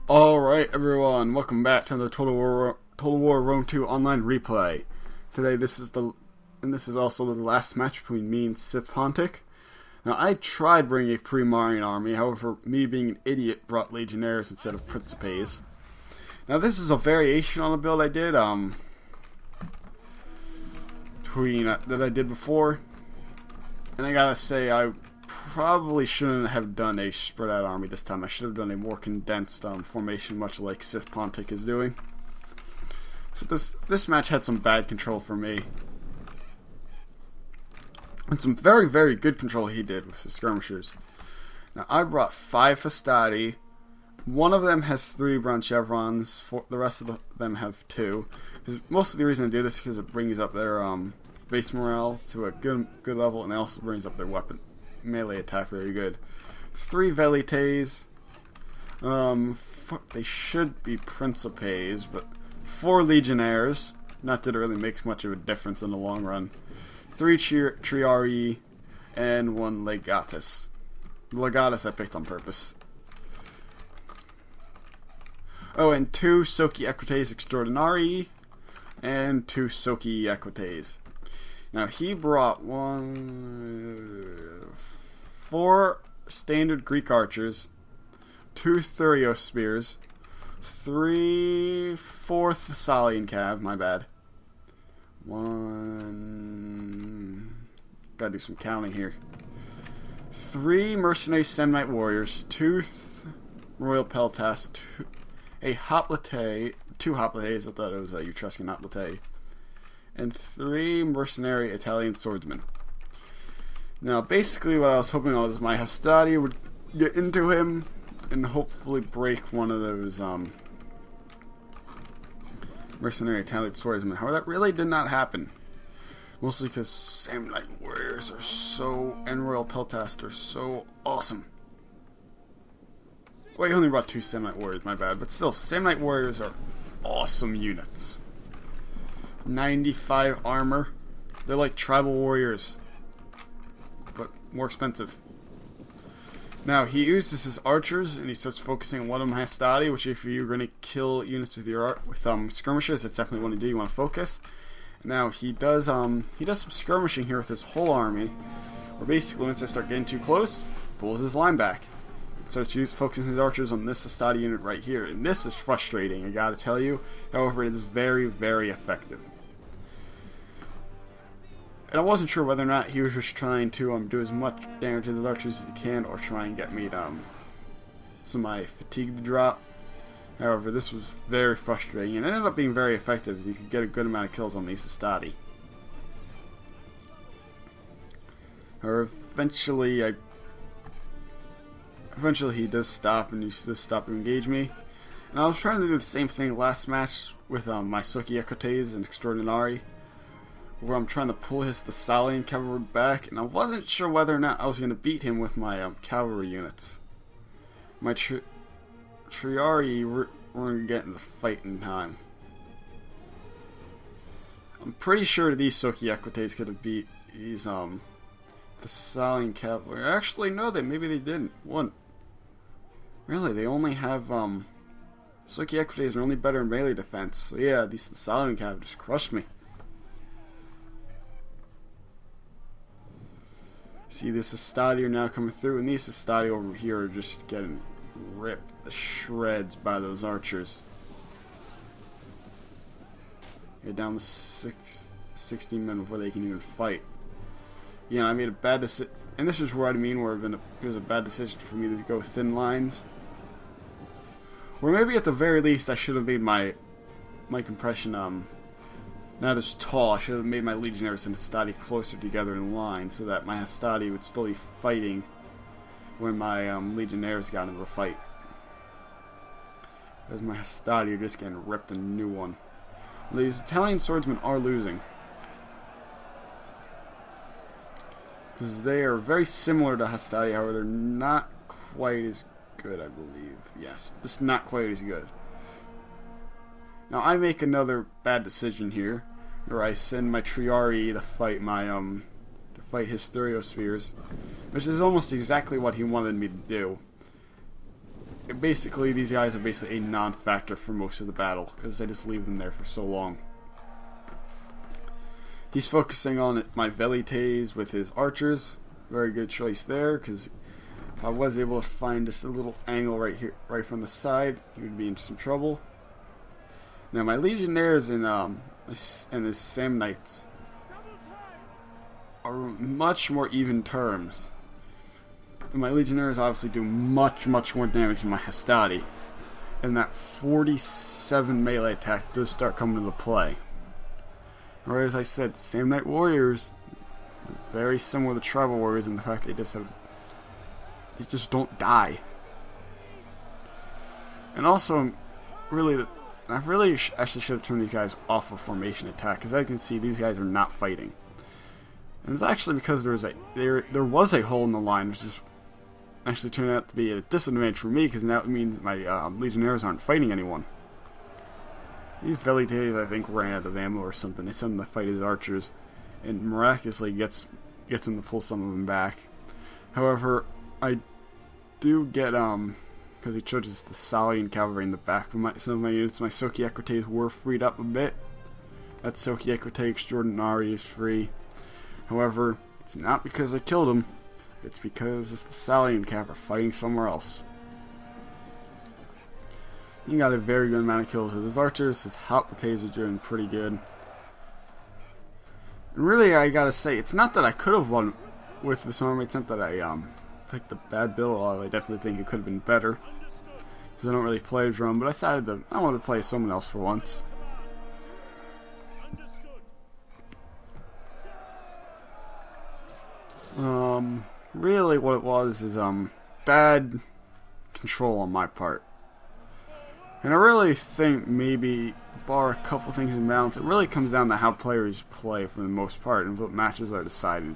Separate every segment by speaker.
Speaker 1: Alright everyone, welcome back to the Total War Rome 2 online replay. Today this is also the last match between me and Sith Pontic. Now I tried bringing a pre-Marian army, however me being an idiot brought Legionnaires instead of Principes. Now this is a variation on the build I did that I did before. And I gotta say I probably shouldn't have done a spread out army this time. I should have done a more condensed formation, much like Sith Pontic is doing. So this match had some bad control for me, and some very, very good control he did with his skirmishers. Now I brought 5 Fastati. One of them has 3 bronze chevrons. The rest of them have 2. Most of the reason I do this is because it brings up their base morale to a good level, and it also brings up their weapon melee attack very good. 3 Velites. They should be Principes, but 4 Legionnaires. Not that it really makes much of a difference in the long run. 3 Triarii and 1 Legatus. Legatus I picked on purpose. Oh, and 2 Soci Equites Extraordinarii and 2 Soci Equites. Now he brought 4 standard Greek archers, 2 Thurios spears, 4 Thessalian cav, my bad. Gotta do some counting here. 3 mercenary Samnite warriors, 2 royal peltas, 2 hoplites, I thought it was a Etruscan hoplite, and 3 mercenary Italian swordsmen. Now, basically what I was hoping was my Hastati would get into him and hopefully break one of those mercenary Italian swordsmen. However, that really did not happen. Mostly because Samnite warriors are and Royal Peltas are so awesome. Well, I only brought 2 Samnite warriors, my bad. But still, Samnite warriors are awesome units. 95 armor. They're like tribal warriors, but more expensive. Now he uses his archers and he starts focusing on one of my Hastati, which if you're going to kill units with your skirmishers, that's definitely one to do. You want to focus. Now he does some skirmishing here with his whole army, where basically once I start getting too close, pulls his line back. Starts focusing his archers on this Hastati unit right here, and this is frustrating, I gotta tell you. However, it is very, very effective. And I wasn't sure whether or not he was just trying to do as much damage to his archers as he can, or try and get me some of my fatigue to drop. However, this was very frustrating, and it ended up being very effective, as you could get a good amount of kills on these Hastati. However, eventually he does stop, and he does stop to engage me. And I was trying to do the same thing last match with my Soci Equites and Extraordinari, where I'm trying to pull his Thessalian cavalry back, and I wasn't sure whether or not I was going to beat him with my cavalry units. My Triarii weren't going to get in the fight in time. I'm pretty sure these Soci Equites could have beat these Thessalian cavalry. Actually, no, maybe they didn't. Really, they only have Soci Equites are only better in melee defense. So yeah, these Thessalian cavalry just crushed me. See, this Hastati are now coming through, and these Hastati over here are just getting ripped to shreds by those archers. Get down to 60 men before they can even fight. Yeah, I made a bad decision, and this is where I mean where it was a bad decision for me to go thin lines. Or maybe at the very least I should have made my compression not as tall. I should have made my Legionnaires and Hastati closer together in line, so that my Hastati would still be fighting when my Legionnaires got into the fight. Because my Hastati are just getting ripped a new one. These Italian swordsmen are losing, because they are very similar to Hastati, however they're not quite as good, I believe. Yes, just not quite as good. Now I make another bad decision here, where I send my Triarii to fight his Thurios spears, which is almost exactly what he wanted me to do. basically these guys are basically a non-factor for most of the battle because they just leave them there for so long. He's focusing on my velites with his archers. Very good choice there, because if I was able to find just a little angle right here, right from the side, he would be in some trouble. Now my legionnaires and the Sam Knights are much more even terms. And my legionnaires obviously do much more damage than my Hastati, and that 47 melee attack does start coming into play. Or as I said, Sam Knight warriors are very similar to tribal warriors in the fact they just don't die. And also, I really actually should have turned these guys off of formation attack, because as you can see, these guys are not fighting. And it's actually because there was a hole in the line, which is actually turned out to be a disadvantage for me, because now it means my legionnaires aren't fighting anyone. These velites, I think, ran out of ammo or something. They sent them to fight his archers, and miraculously gets him to pull some of them back. However, I do get because he charges the Salian cavalry in the back. But some of my units, my Soki Equites, were freed up a bit. That Soki Equite Extraordinary is free. However, it's not because I killed him. It's because it's the Salian cav are fighting somewhere else. He got a very good amount of kills with his archers. His Hoplites are doing pretty good. And really, I gotta say, it's not that I could have won with this army. It's not that I picked a bad build. Although I definitely think it could have been better, because I don't really play drone. But I wanted to play someone else for once. Really, what it was is bad control on my part. And I really think, maybe bar a couple things in balance, it really comes down to how players play for the most part and what matches are decided.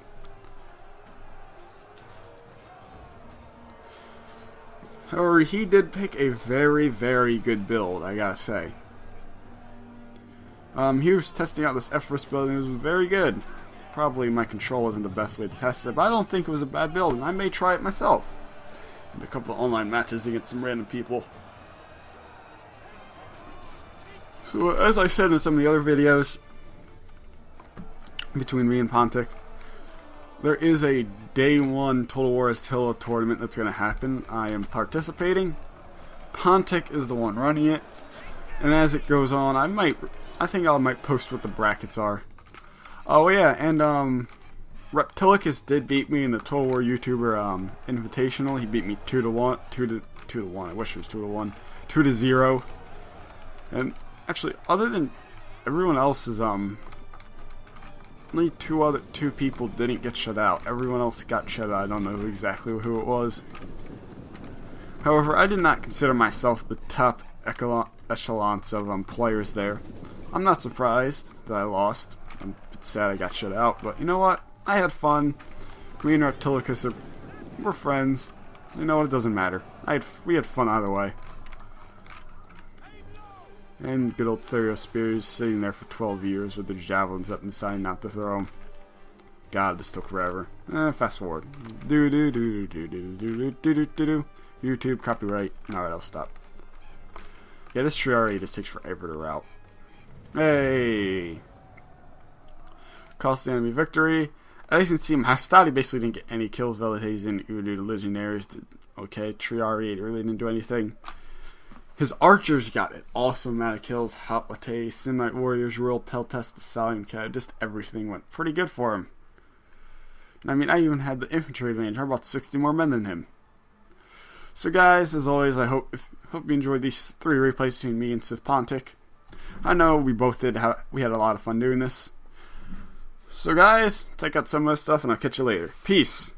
Speaker 1: However, he did pick a very good build, I gotta say. He was testing out this Everest build and it was very good. Probably my control wasn't the best way to test it, but I don't think it was a bad build, and I may try it myself. And a couple of online matches against some random people. So, as I said in some of the other videos, between me and Pontic, there is a Day 1 Total War Attila tournament that's going to happen. I am participating. Pontic is the one running it. And as it goes on, I think I might post what the brackets are. Oh yeah, and Reptilicus did beat me in the Total War YouTuber Invitational. He beat me 2-1, 2-1. I wish it was 2-1, 2-0. And actually, other than everyone else is only two people didn't get shut out. Everyone else got shut out. I don't know exactly who it was. However, I did not consider myself the top echelons of players there. I'm not surprised that I lost. I'm sad I got shut out, but you know what? I had fun. Me and Reptilicus we're friends. You know what? It doesn't matter. We had fun either way. And good old Therio Spears sitting there for 12 years with their javelins up and deciding not to throw them. God, this took forever. Fast forward. YouTube copyright. Alright, I'll stop. Yeah, this tree already just takes forever to route. Hey! Cost the enemy victory. As you can see, Hastati basically didn't get any kills. Velites and Udu, the Legionnaires did okay. Triari really didn't do anything. His archers got an awesome amount of kills. Hoplite, Simite Warriors, Royal Peltest, the Salian Cat, just everything went pretty good for him. And I mean, I even had the infantry advantage. I brought 60 more men than him. So guys, as always, I hope you enjoyed these 3 replays between me and Sith Pontic. I know we both did. We had a lot of fun doing this. So guys, check out some of this stuff and I'll catch you later. Peace!